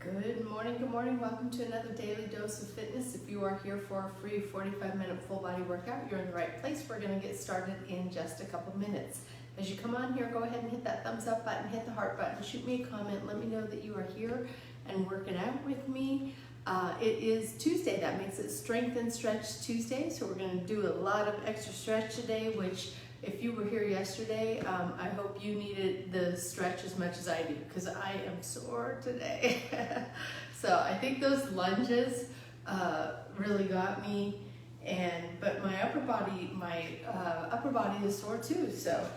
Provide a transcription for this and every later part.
Good morning. Welcome to another daily dose of fitness. If you are here for a free 45-minute full body workout, you're in the right place. We're going to get started in just a couple minutes. As you come on here, go ahead and hit that thumbs up button, hit the heart button, shoot me a comment, let me know that you are here and working out with me. It is Tuesday, that makes it Strength and Stretch Tuesday, so we're going to do a lot of extra stretch today, which if you were here yesterday, I hope you needed the stretch as much as I do, because I am sore today. So I think those lunges really got me, but my upper body is sore too. So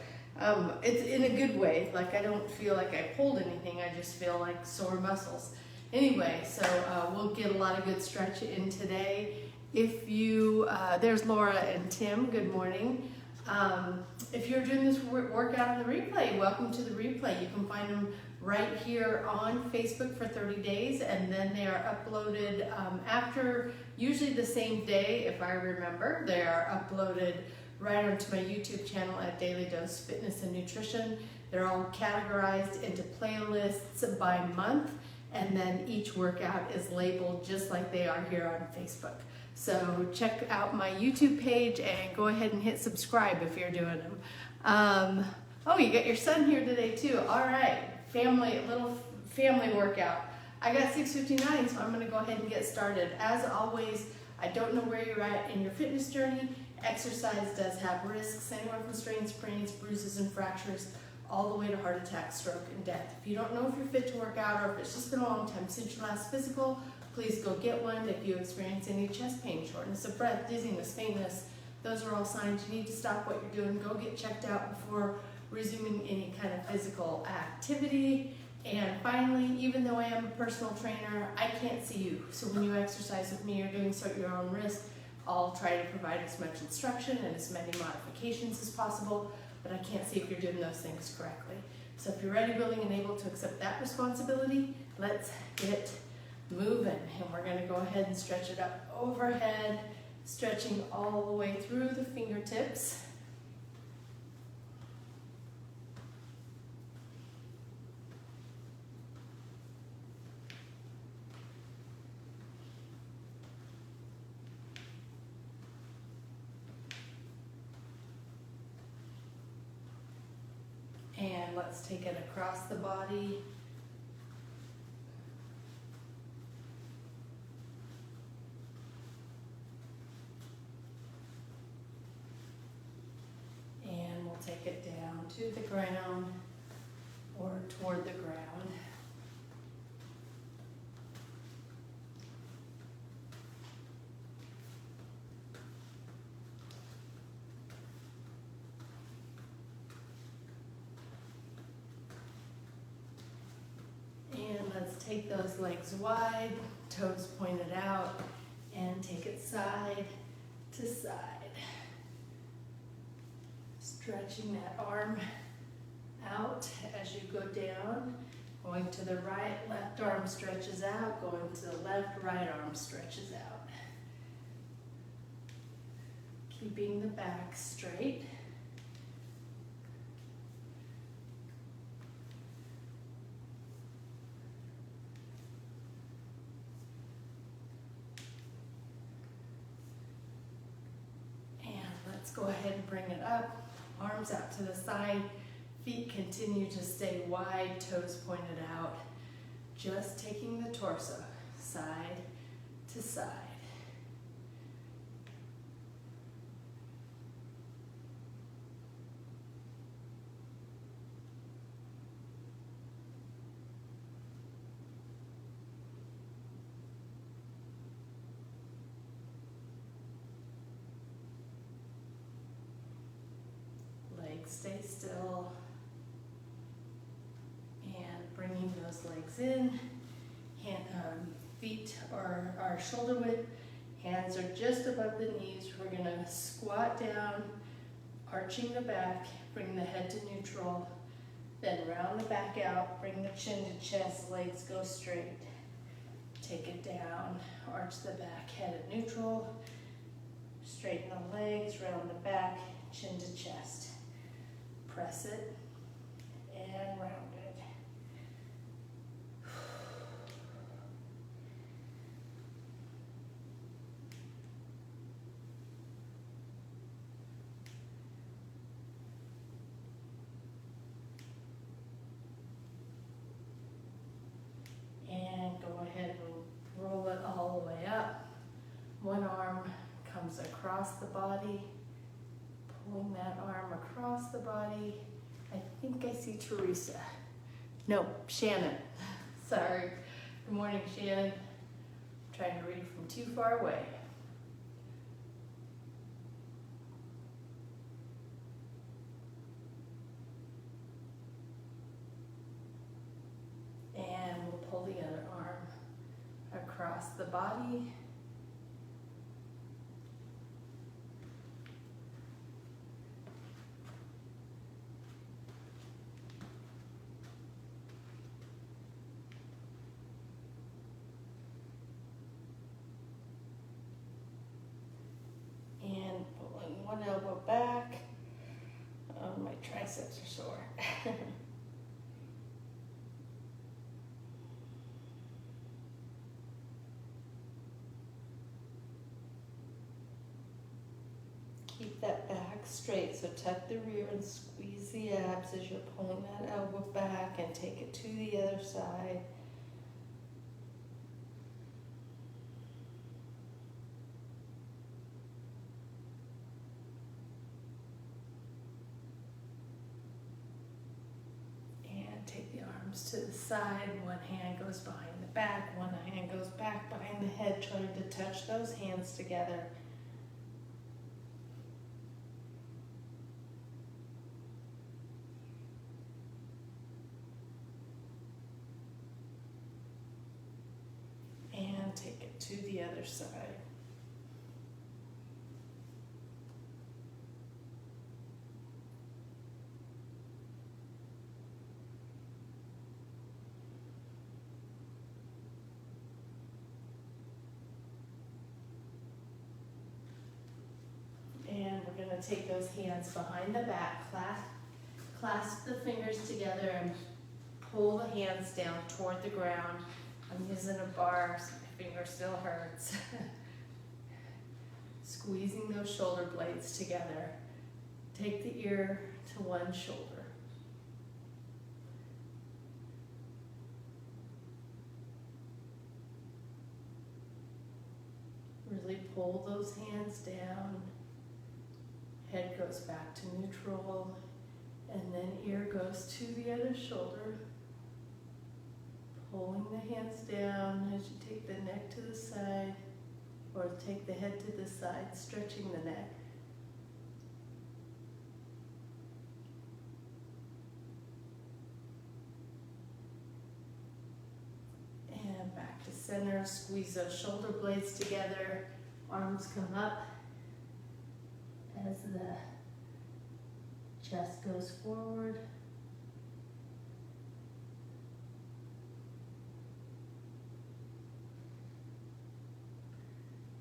it's in a good way. Like I don't feel like I pulled anything. I just feel like sore muscles. Anyway, so we'll get a lot of good stretch in today. If you, there's Laura and Tim. Good morning. If you're doing this workout on the replay, welcome to the replay. You can find them right here on Facebook for 30 days, and then they are uploaded after, usually the same day, if I remember. They are uploaded right onto my YouTube channel at Daily Dose Fitness and Nutrition. They're all categorized into playlists by month, and then each workout is labeled just like they are here on Facebook. So check out my YouTube page and go ahead and hit subscribe if you're doing them. Oh, you got your son here today too. All right, little family workout. I got 6:59, so I'm gonna go ahead and get started. As always, I don't know where you're at in your fitness journey. Exercise does have risks, anywhere from strains, sprains, bruises, and fractures, all the way to heart attack, stroke, and death. If you don't know if you're fit to work out, or if it's just been a long time since your last physical, please go get one. If you experience any chest pain, shortness of breath, dizziness, faintness, those are all signs you need to stop what you're doing. Go get checked out before resuming any kind of physical activity. And finally, even though I am a personal trainer, I can't see you. So when you exercise with me, you're doing so at your own risk. I'll try to provide as much instruction and as many modifications as possible, but I can't see if you're doing those things correctly. So if you're ready, willing, and able to accept that responsibility, let's get moving. And we're going to go ahead and stretch it up overhead, stretching all the way through the fingertips. And let's take it across the body. And we'll take it down to the ground or toward the ground. Let's take those legs wide, toes pointed out, and take it side to side. Stretching that arm out as you go down. Going to the right, left arm stretches out. Going to the left, right arm stretches out. Keeping the back straight. Let's go ahead and bring it up, arms out to the side, feet continue to stay wide, toes pointed out, just taking the torso side to side. Stay still and bringing those legs in. Feet are shoulder width, hands are just above the knees. We're going to squat down, arching the back, bring the head to neutral, then round the back out, bring the chin to chest, legs go straight. Take it down, arch the back, head at neutral, straighten the legs, round the back, chin to chest. Press it and round it. across the body, pulling that arm across the body. I think I see Teresa. No, Shannon. Sorry. Good morning, Shannon. I'm trying to read from too far away. And we'll pull the other arm across the body. And pulling one elbow back. Oh, my triceps are sore. Keep that back straight, so tuck the rear and squeeze the abs as you're pulling that elbow back, and take it to the other side. And take the arms to the side. One hand goes behind the back, one hand goes back behind the head, trying to touch those hands together. And take it to the other side. And we're going to take those hands behind the back, clasp the fingers together and pull the hands down toward the ground. I'm using a bar, so my finger still hurts. Squeezing those shoulder blades together. Take the ear to one shoulder. Really pull those hands down. Head goes back to neutral, and then ear goes to the other shoulder. Pulling the hands down as you take the neck to the side, or take the head to the side, stretching the neck. And back to center, squeeze those shoulder blades together, arms come up as the chest goes forward.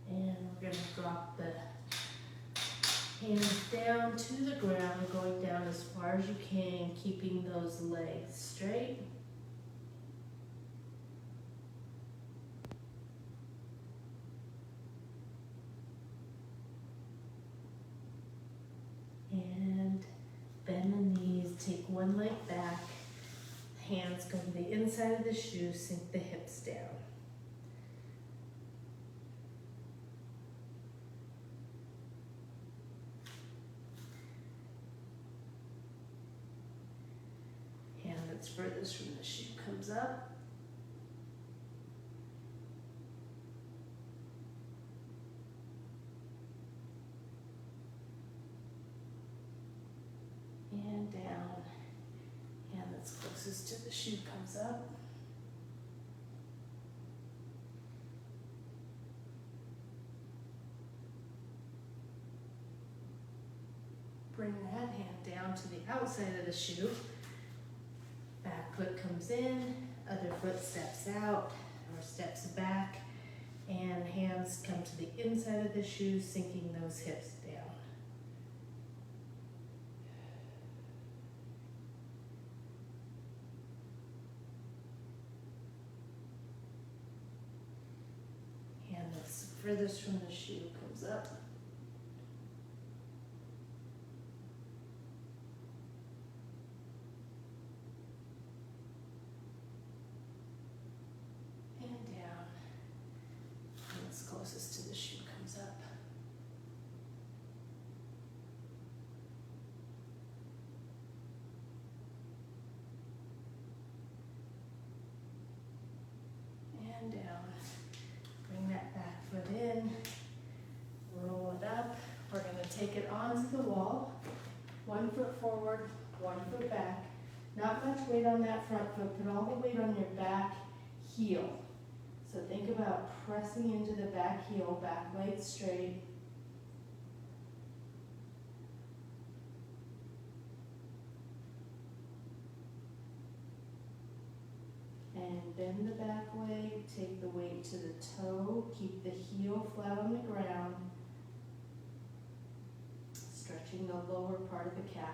And we're going to drop the hands down to the ground, going down as far as you can, keeping those legs straight. And bend the knees, take one leg back, hands go to the inside of the shoe, sink the hips down. Hand that's furthest from the shoe comes up. And down. Hand that's closest to the shoe comes up. Bring that hand down to the outside of the shoe. Back foot comes in, other foot steps out or steps back, and hands come to the inside of the shoe, sinking those hips down. Hand that's furthest from the shoe comes up. And down. And that's closest to the shoe comes up. and down. Bring that back foot in, roll it up. We're gonna take it onto the wall. 1 foot forward, 1 foot back. Not much weight on that front foot, put all the weight on your back heel. So think about pressing into the back heel, back leg straight. And bend the back leg, take the weight to the toe, keep the heel flat on the ground, stretching the lower part of the calf.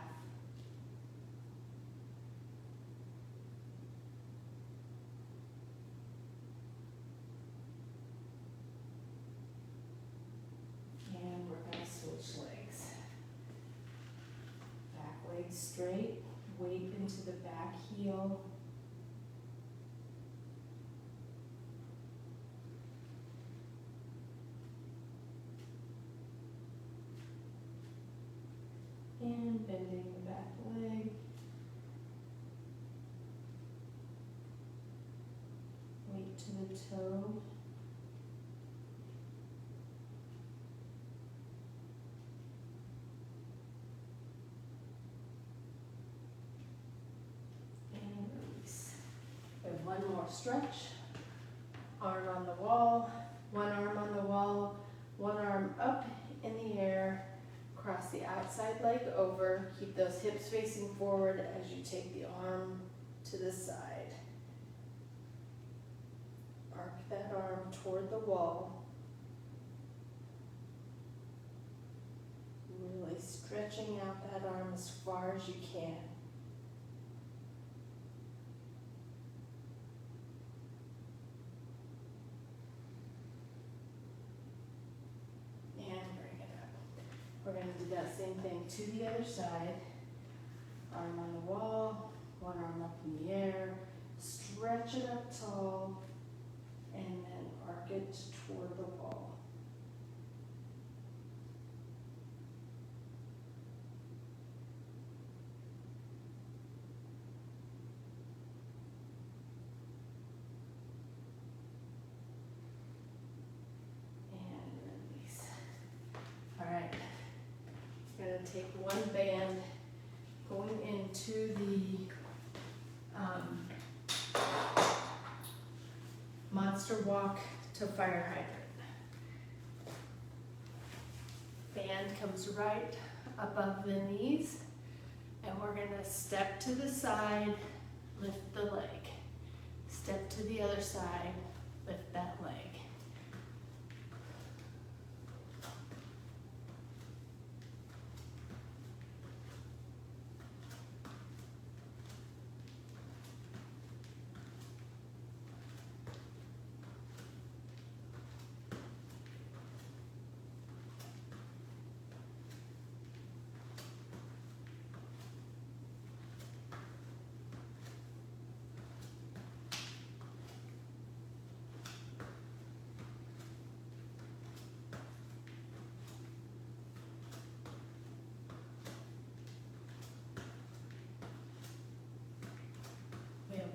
And we're going to switch legs. Back leg straight, weight into the back heel. And bending the back leg. Weight to the toe. And release. We have one more stretch. Arm on the wall, one arm on the wall, one arm up in the air. Cross the outside leg over, keep those hips facing forward as you take the arm to the side. Arc that arm toward the wall. Really stretching out that arm as far as you can. We're going to do that same thing to the other side. Arm on the wall, one arm up in the air, stretch it up tall, and then arc it toward the wall. And release. All right. Going to take one band going into the monster walk to fire hydrant. Band comes right above the knees, and we're going to step to the side, lift the leg. Step to the other side, lift that leg.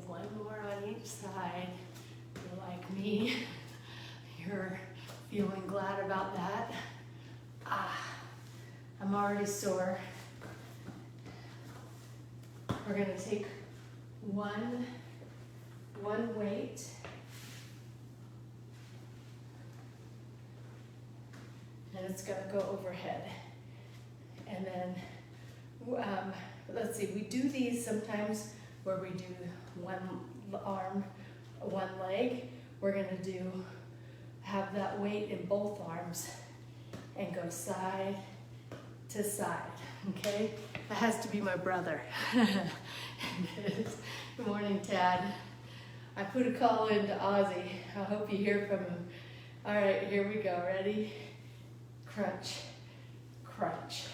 One more on each side. You're like me, you're feeling glad about that. I'm already sore. We're going to take one weight, and it's going to go overhead. And then, let's see, we do these sometimes where we do one arm, one leg. We're going to have that weight in both arms and go side to side, okay? That has to be my brother. Good morning, Tad. I put a call into Ozzy. I hope you hear from him. All right, here we go. Ready? Crunch, crunch.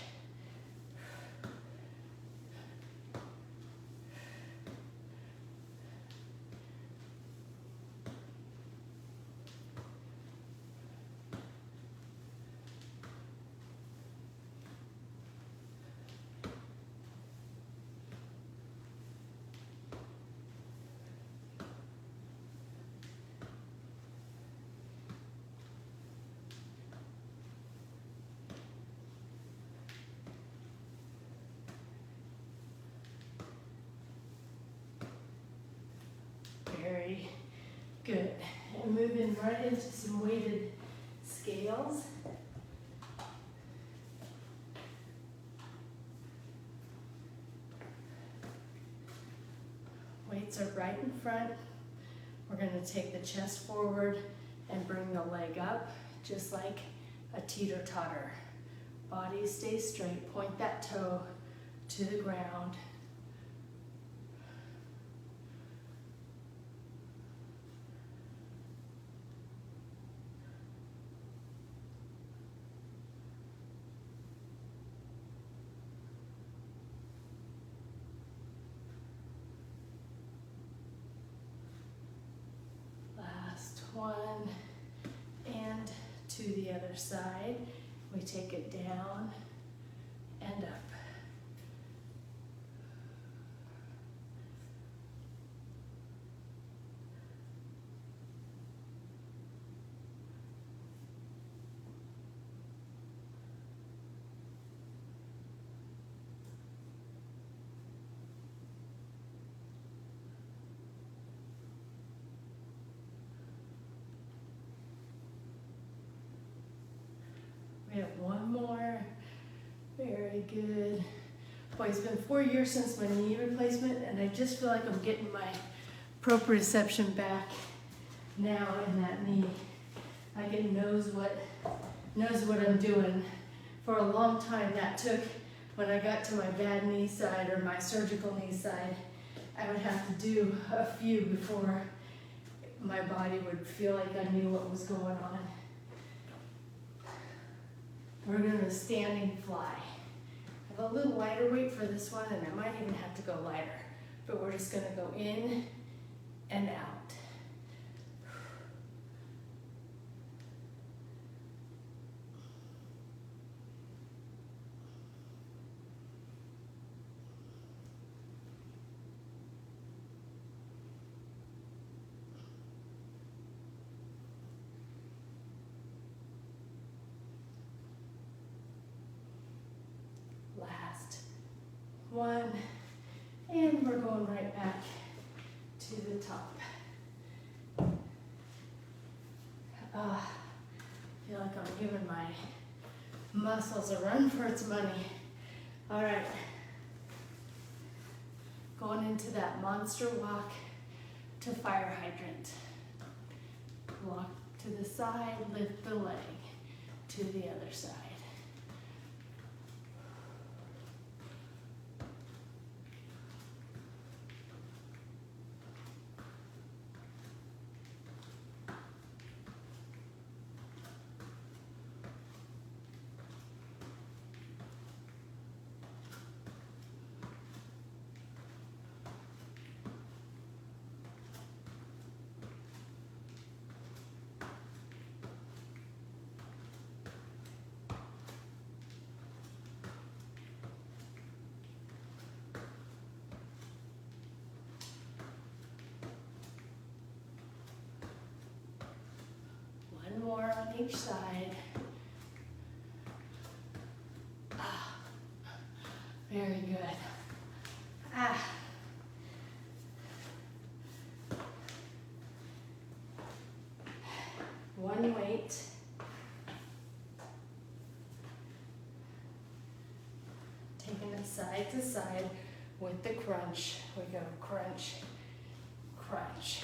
right into some weighted scales. Weights are right in front. We're going to take the chest forward and bring the leg up, just like a teeter-totter. Body stays straight. Point that toe to the ground. Last one, and to the other side. We take it down and up. We have one more. Very good. Boy, it's been 4 years since my knee replacement, and I just feel like I'm getting my proprioception back now in that knee. Like it knows what I'm doing. For a long time, that took, when I got to my bad knee side or my surgical knee side, I would have to do a few before my body would feel like I knew what was going on. We're going to standing fly. I have a little lighter weight for this one, and I might even have to go lighter. But we're just going to go in and out. One, and we're going right back to the top. I feel like I'm giving my muscles a run for its money. All right, going into that monster walk to fire hydrant. Walk to the side, lift the leg to the other side. More on each side. Very good. One weight. Taking it side to side with the crunch. We go crunch, crunch.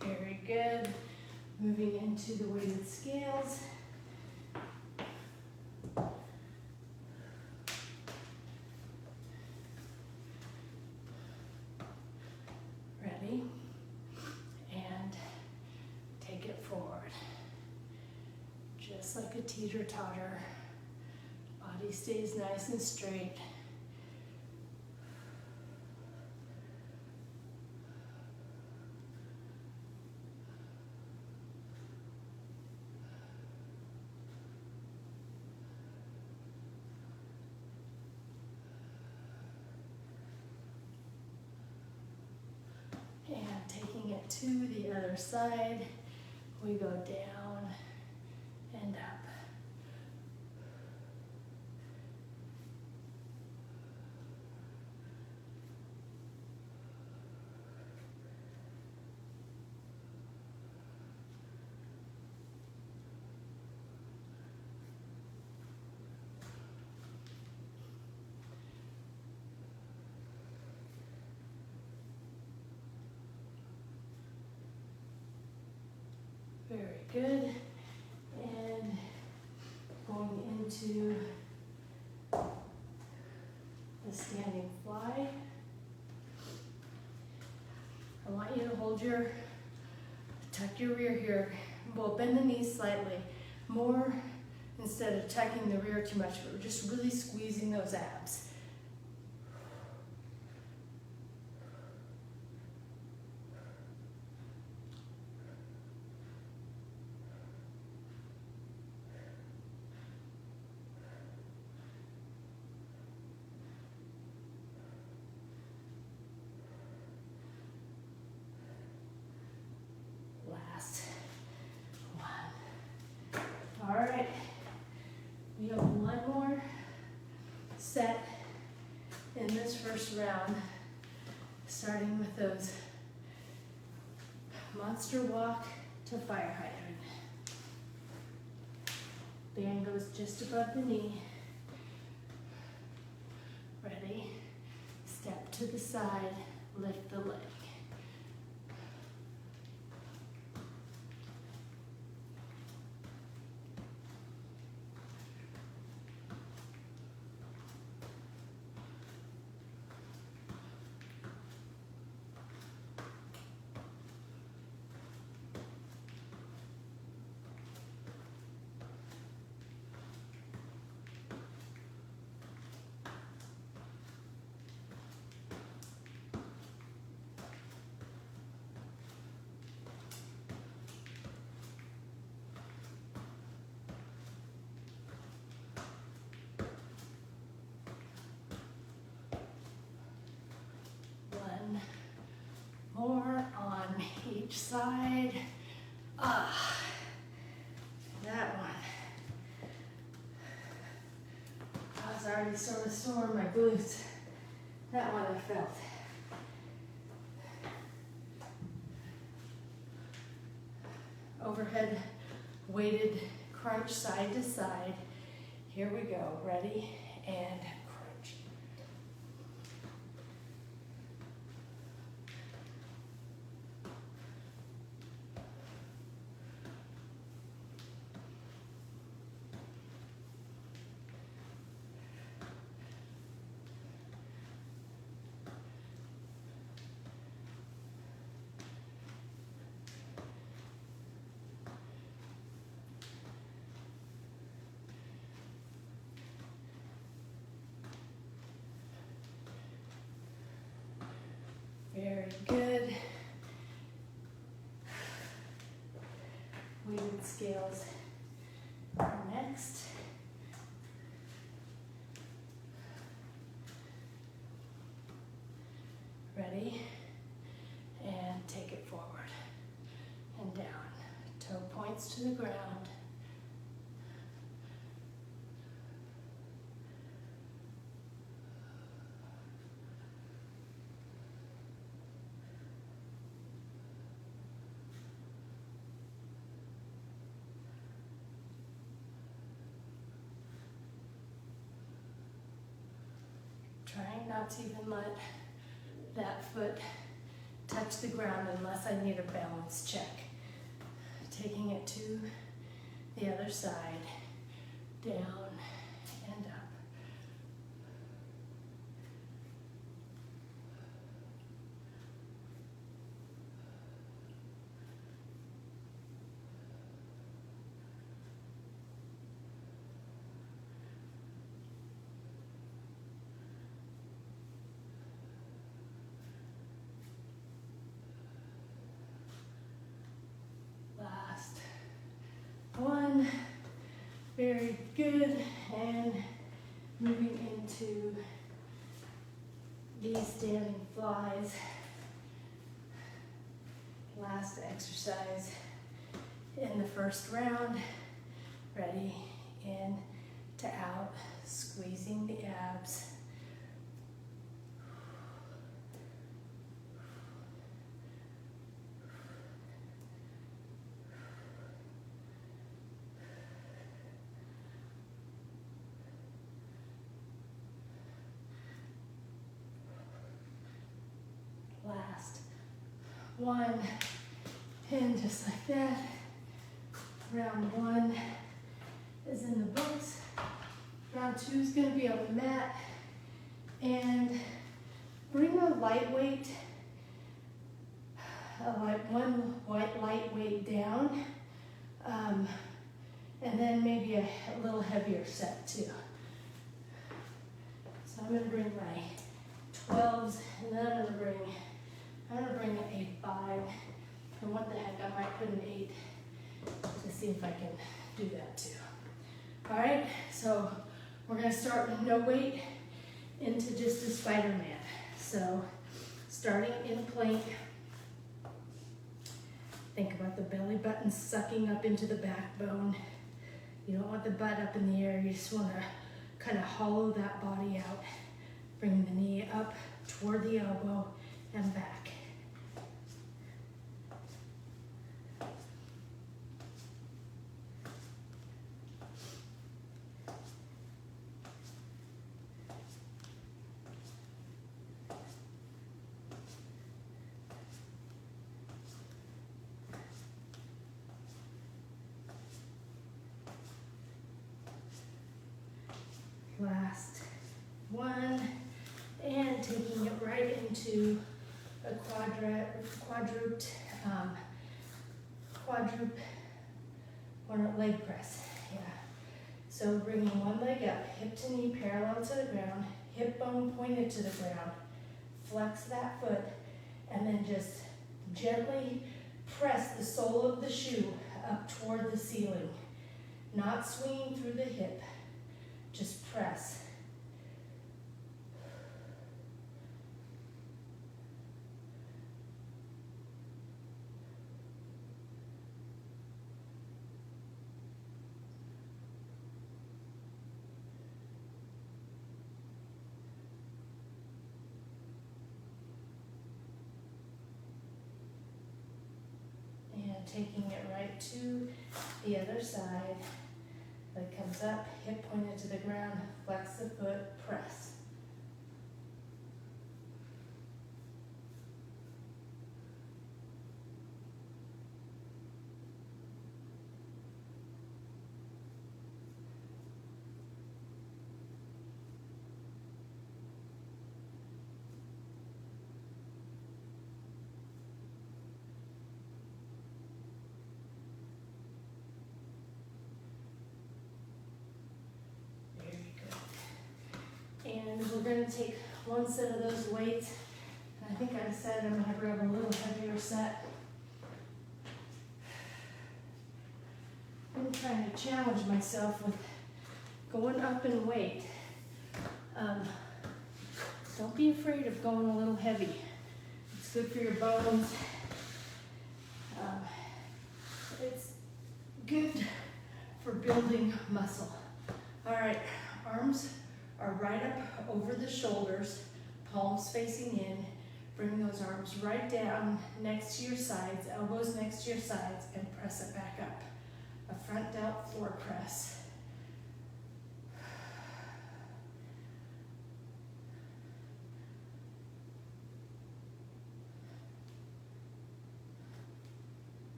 Very good. Moving into the weighted scales. Ready? And take it forward. Just like a teeter-totter. Body stays nice and straight. it to the other side. We go down and up. Very good. And going into the standing fly. I want you to tuck your rear here. We'll bend the knees slightly more instead of tucking the rear too much, but we're just really squeezing those abs. Last one. All right, we have one more set in this first round, starting with those monster walk to fire hydrant. Band goes just above the knee. Ready? Step to the side, lift the leg. More on each side. Ah, that one. I was already sort of sore in my glutes. That one I felt. Overhead weighted crunch side to side. Here we go. Ready? And crunch. Very good. Weighted scales are next. Ready? And take it forward and down. Toe points to the ground. Trying not to even let that foot touch the ground unless I need a balance check. Taking it to the other side, down and up. One, very good, and moving into these standing flies. Last exercise in the first round. Ready, in to out, squeezing the abs. Last one, and just like that. Round one is in the books. Round two is going to be on the mat. And bring a lightweight, one lightweight down, and then maybe a little heavier set too. So I'm going to bring my 12s, and then I'm going to bring a 5. And what the heck, I might put an 8 to see if I can do that too. All right, so we're going to start with no weight into just a Spider-Man. So starting in plank, think about the belly button sucking up into the backbone. You don't want the butt up in the air, you just want to kind of hollow that body out. Bring the knee up toward the elbow and back. Last one, and taking it right into a quadruped leg press. Yeah. So bringing one leg up, hip to knee parallel to the ground, hip bone pointed to the ground. Flex that foot, and then just gently press the sole of the shoe up toward the ceiling. Not swinging through the hip. Just press. And taking it right to the other side. Leg comes up, hip pointed to the ground, flex the foot, press. And we're going to take one set of those weights. I think I said I'm going to grab a little heavier set. I'm trying to challenge myself with going up in weight. Don't be afraid of going a little heavy. It's good for your bones. It's good for building muscle. All right, arms are right up over the shoulders, palms facing in. Bring those arms right down next to your sides, elbows next to your sides, and press it back up. A front delt floor press.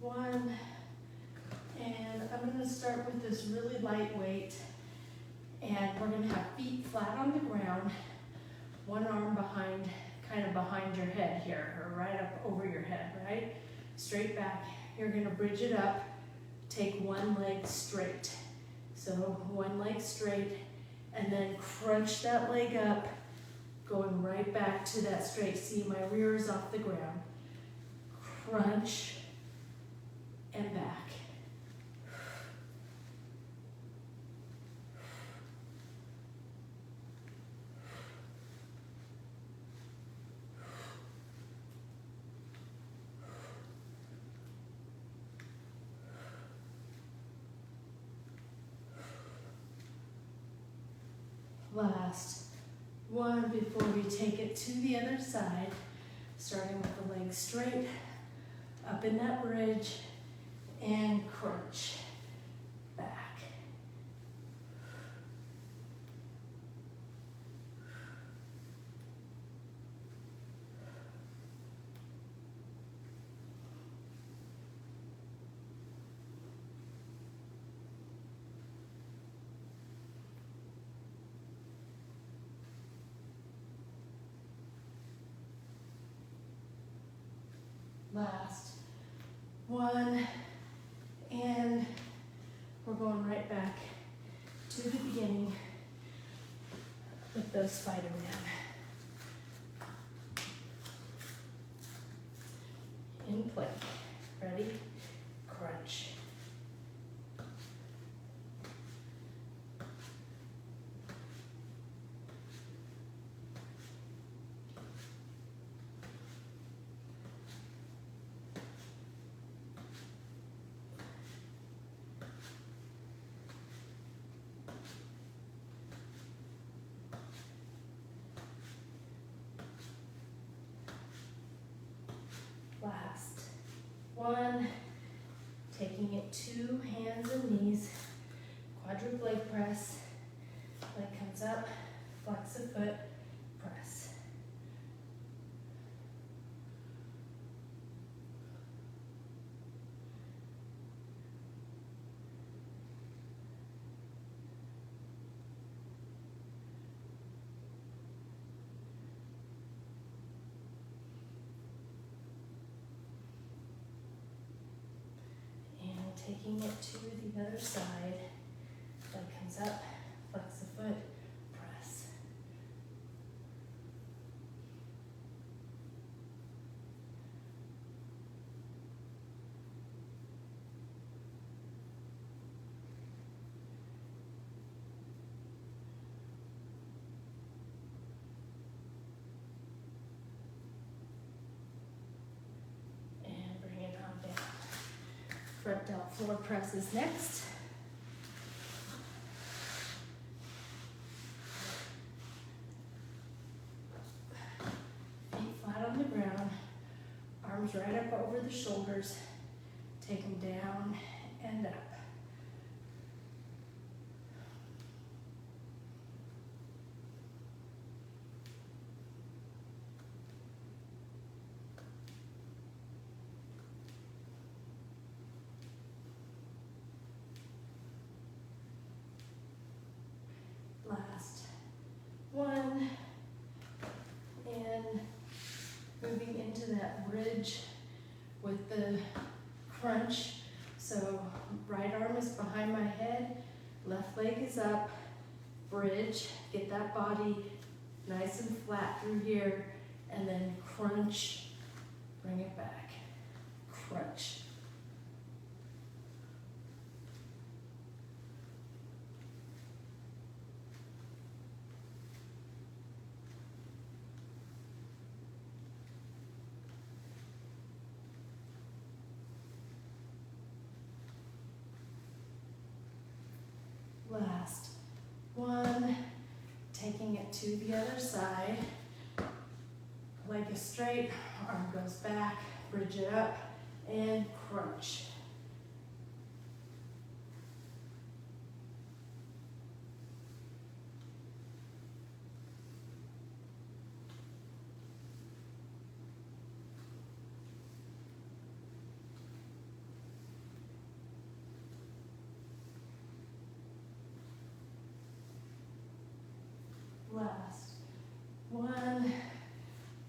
One, and I'm going to start with this really lightweight, and we're going to have feet flat on the ground, one arm behind, kind of behind your head here, or right up over your head, right? Straight back. You're going to bridge it up, take one leg straight. So one leg straight, and then crunch that leg up, going right back to that straight. See, my rear is off the ground. Crunch and back. Last one before we take it to the other side, starting with the legs straight, up in that bridge, and crunch back. Last one, and we're going right back to the beginning with those Spider-Man. In plank. Ready? Crunch. Last one, taking it to hands and knees, quadruple leg press, leg comes up, flex the foot, press. Taking it to the other side, leg comes up, flex the foot, press. And bring it on down. Front delt floor press is next. Feet flat on the ground, arms right up over the shoulders, take them down and up. Last one, and moving into that bridge with the crunch. So right arm is behind my head, left leg is up, bridge, get that body nice and flat through here, and then crunch, bring it back, crunch. Last one, taking it to the other side, leg is straight, arm goes back, bridge it up, and crunch. Last one,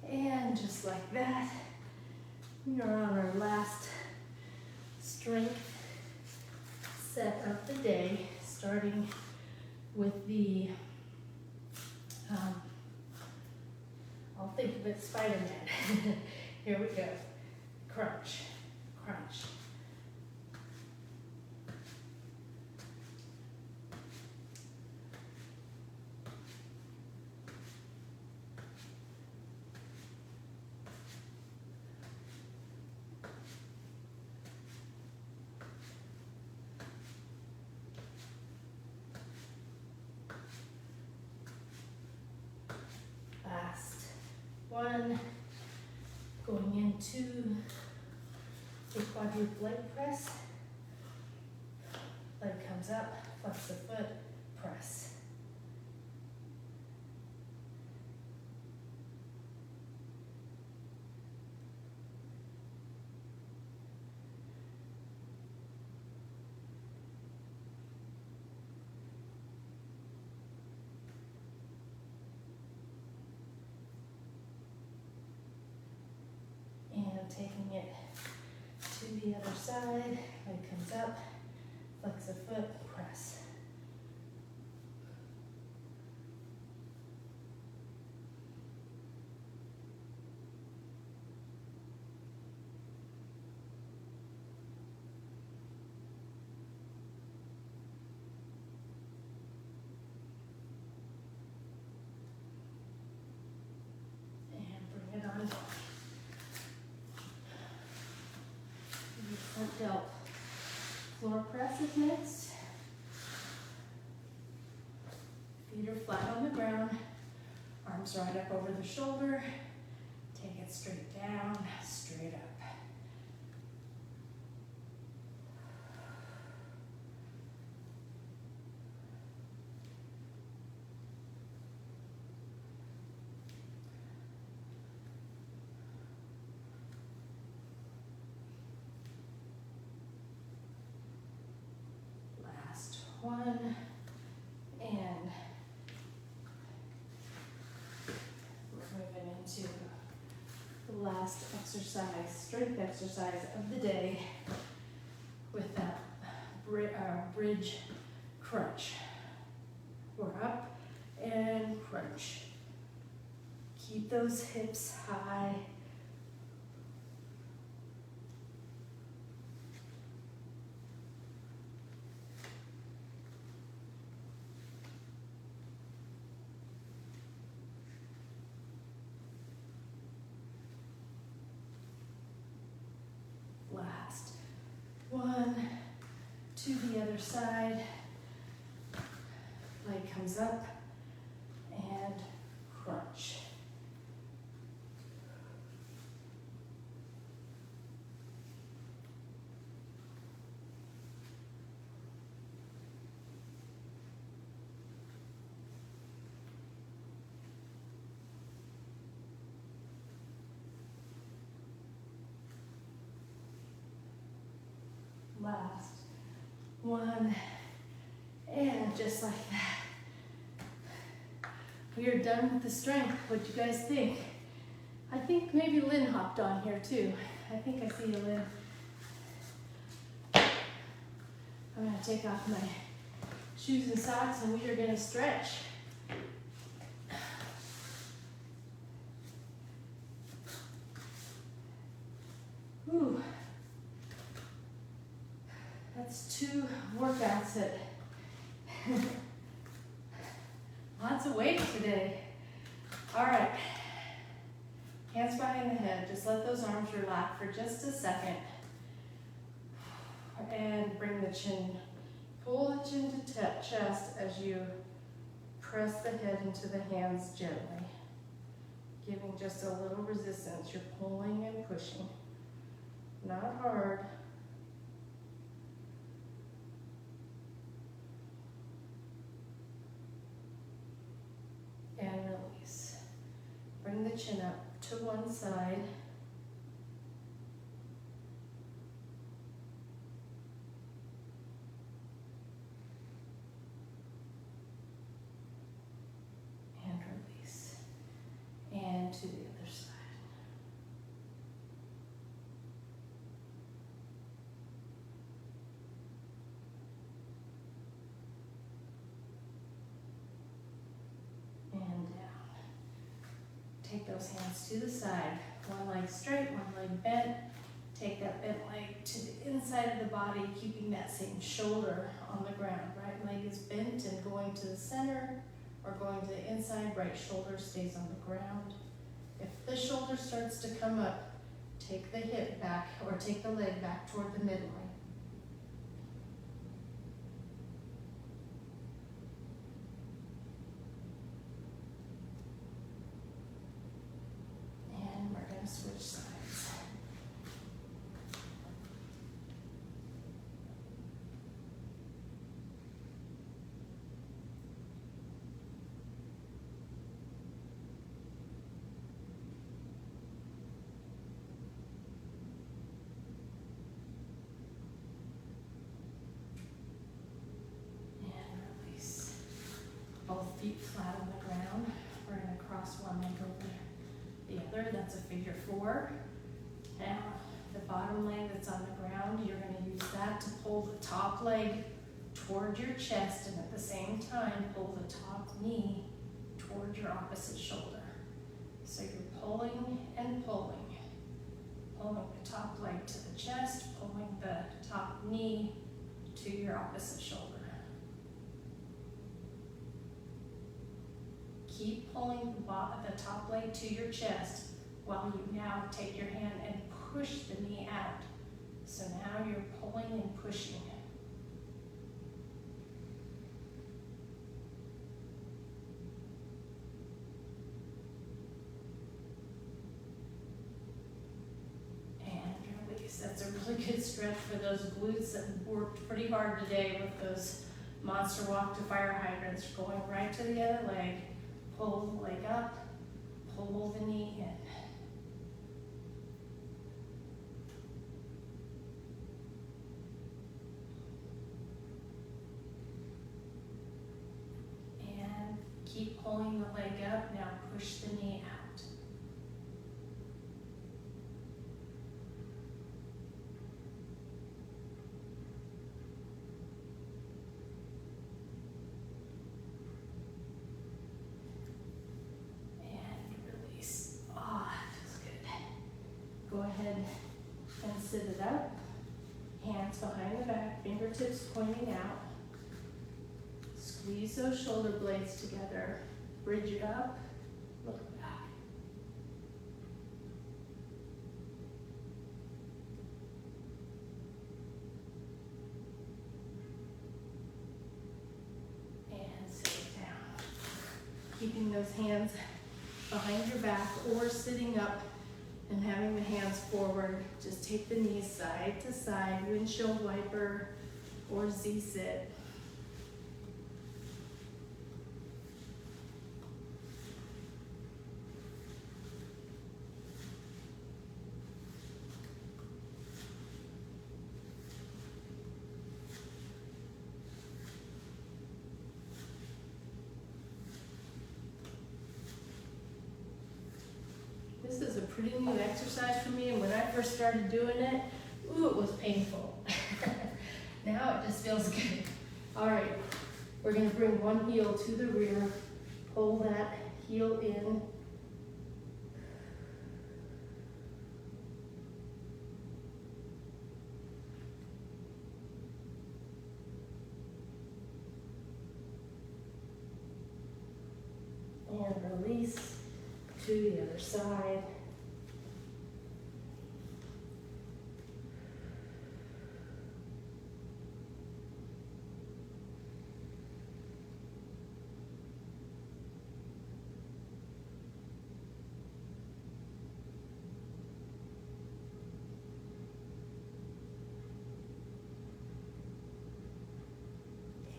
and just like that, we are on our last strength set of the day, starting with the, I'll think of it, Spider-Man. Here we go, crunch, crunch. one. Going into the quadruped leg press. Leg comes up, flex the foot, press. And taking it to the other side, leg comes up, flex the foot, press. And bring it on down. Front delt floor press is next. Feet are flat on the ground, arms right up over the shoulder. Take it straight down, straight up. One, and we're moving into the last exercise, strength exercise of the day with that bridge crunch. We're up and crunch. Keep those hips high. Last one, to the other side, leg comes up and crunch. Last one, and just like that, we are done with the strength. What do you guys think? I think maybe Lynn hopped on here too. I think I see you, Lynn. I'm gonna take off my shoes and socks and we are gonna stretch. Whew. That's 2 workouts at lots of weight today. All right, hands behind the head. Just let those arms relax for just a second. And bring the chin, pull the chin to chest as you press the head into the hands gently. Giving just a little resistance. You're pulling and pushing, not hard. And release. Bring the chin up to one side. And release. And to the other side. Take those hands to the side. One leg straight, one leg bent. Take that bent leg to the inside of the body, keeping that same shoulder on the ground. Right leg is bent and going to the center or going to the inside. Right shoulder stays on the ground. If the shoulder starts to come up, take the hip back or take the leg back toward the midline. feet flat on the ground. We're going to cross one leg over the other. That's a figure 4. Now, the bottom leg that's on the ground, you're going to use that to pull the top leg toward your chest, and at the same time, pull the top knee toward your opposite shoulder. So you're pulling and pulling. Pulling the top leg to the chest, pulling the top knee to your opposite shoulder. Keep pulling the top leg to your chest while you now take your hand and push the knee out. So now you're pulling and pushing. And release. That's a really good stretch for those glutes that worked pretty hard today with those monster walk to fire hydrants. Going right to the other leg. Pull the leg up, pull the knee in. And keep pulling the leg up. Now push the knee out. Go ahead and sit it up. Hands behind the back, fingertips pointing out. Squeeze those shoulder blades together. Bridge it up, look back. And sit it down. Keeping those hands behind your back or sitting up and having the hands forward. Just take the knees side to side, windshield wiper or Z-sit. This is a pretty new exercise for me, and when I first started doing it, ooh, it was painful. Now it just feels good. All right, we're gonna bring one heel to the rear, pull that heel in. And release to the other side.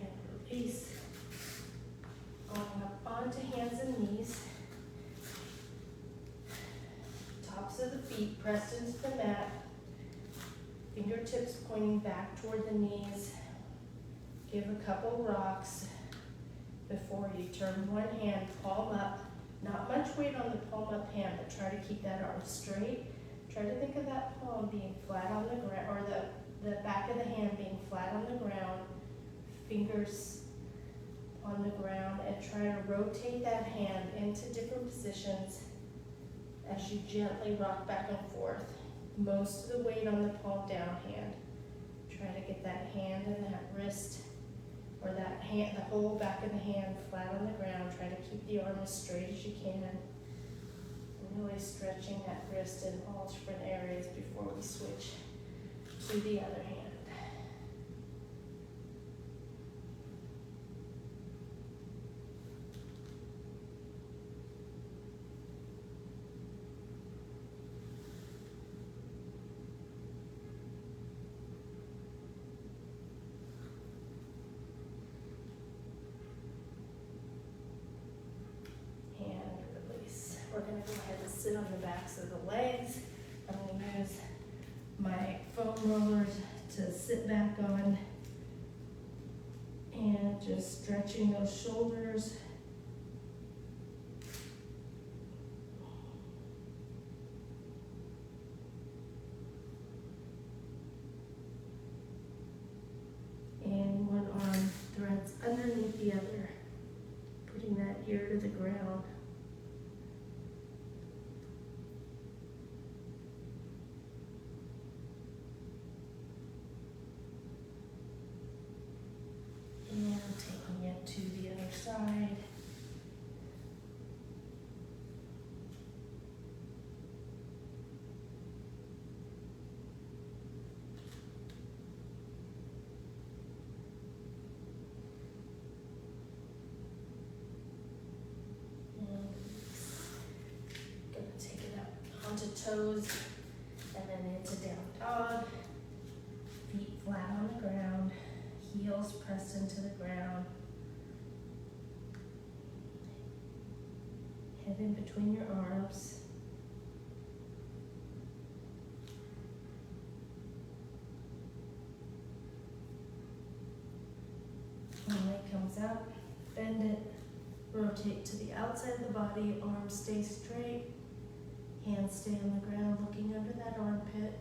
And release. Going up onto hands and knees. Of the feet pressed into the mat, fingertips pointing back toward the knees. Give a couple rocks before you turn one hand, palm up. Not much weight on the palm up hand, but try to keep that arm straight. Try to think of that palm being flat on the ground, or the back of the hand being flat on the ground, fingers on the ground, and try to rotate that hand into different positions as you gently rock back and forth. Most of the weight on the palm down hand. Try to get that hand and that wrist, or that hand, the whole back of the hand flat on the ground. Try to keep the arm as straight as you can. And really stretching that wrist in all different areas before we switch to the other hand. We're going to go ahead and sit on the backs of the legs. I'm going to use my foam rollers to sit back on, and just stretching those shoulders to the ground. And taking it to the other side. Onto toes, and then into down dog. Feet flat on the ground, heels pressed into the ground. Head in between your arms. One leg comes up, bend it, rotate to the outside of the body, arms stay straight. Hands stay on the ground, looking under that armpit.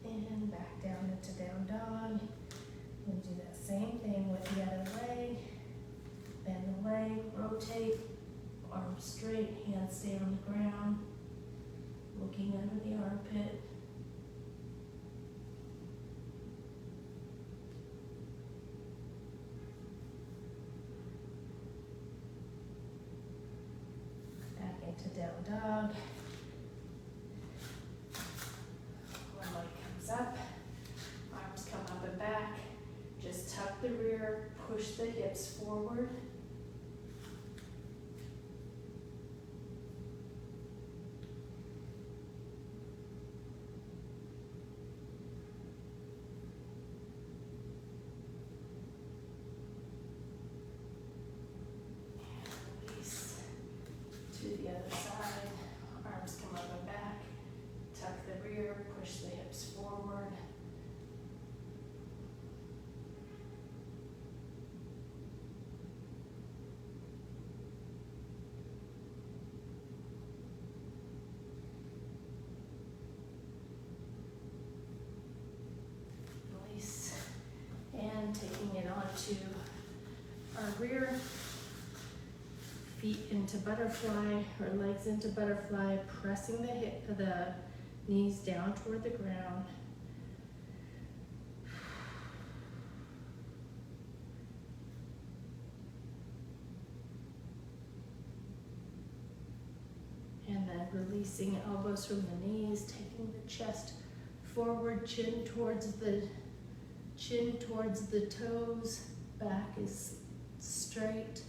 And back down into down dog. And do that same thing with the other leg. Bend the leg, rotate, arms straight, hands stay on the ground, looking under the armpit. To down dog. One leg comes up, arms come up and back. Just tuck the rear, push the hips forward. To the other side, arms come up and back, tuck the rear, push the hips forward. Release, and taking it onto our rear. Feet into butterfly, or legs into butterfly, pressing the knees down toward the ground. And then releasing elbows from the knees, taking the chest forward, chin towards the toes, back is straight.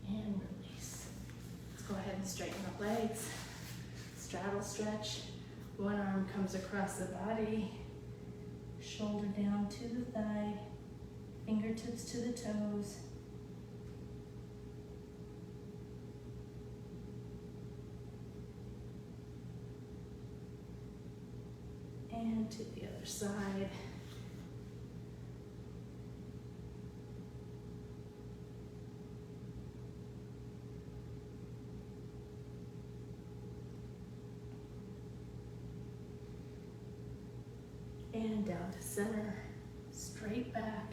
And release. Let's go ahead and straighten the legs. Straddle stretch. One arm comes across the body. Shoulder down to the thigh. Fingertips to the toes. And to the other side. And down to center, straight back.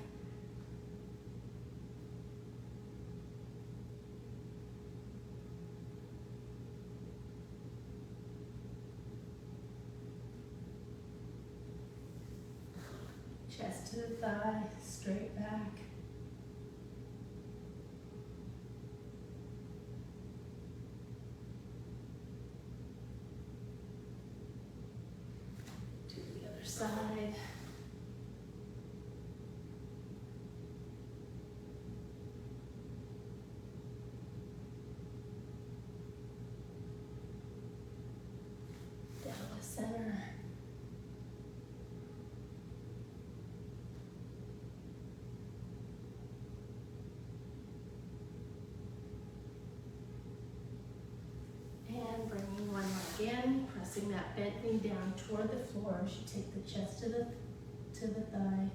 Chest to the thigh, straight back. To the other side. Down to center. And bringing one leg in, pressing that bent knee down toward the floor as you take the chest to the to the thigh.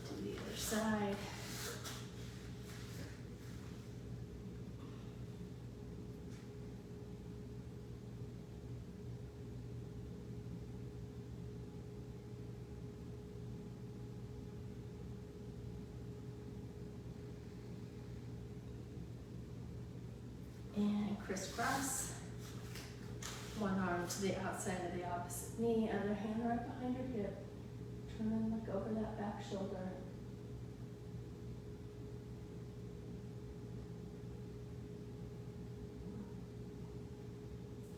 To the other side. And crisscross. One arm to the outside of the opposite knee, other hand right behind your hip. Turn and look over that back shoulder.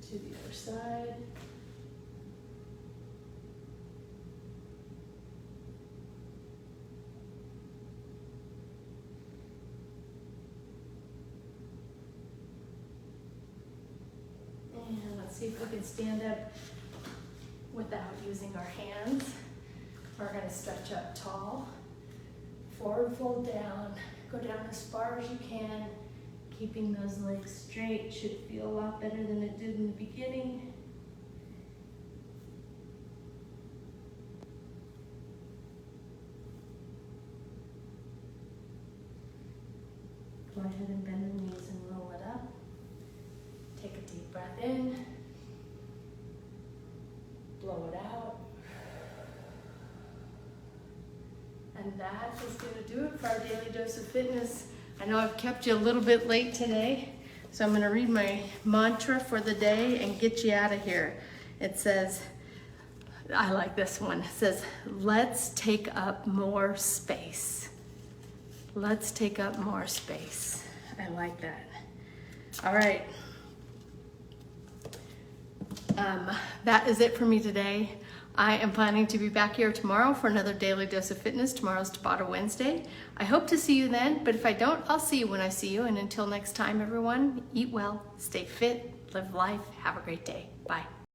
To the other side. And let's see if we can stand up without using our hands. We're going to stretch up tall, forward fold down, go down as far as you can, keeping those legs straight. Should feel a lot better than it did in the beginning. Go ahead and bend the knees and roll it up. Take a deep breath in, blow it out. And that is going to do it for our daily dose of fitness. I know I've kept you a little bit late today, so I'm going to read my mantra for the day and get you out of here. It says, I like this one. It says, let's take up more space. Let's take up more space. I like that. All right. That is it for me today. I am planning to be back here tomorrow for another Daily Dose of Fitness. Tomorrow's Tabata Wednesday. I hope to see you then, but if I don't, I'll see you when I see you. And until next time, everyone, eat well, stay fit, live life, have a great day. Bye.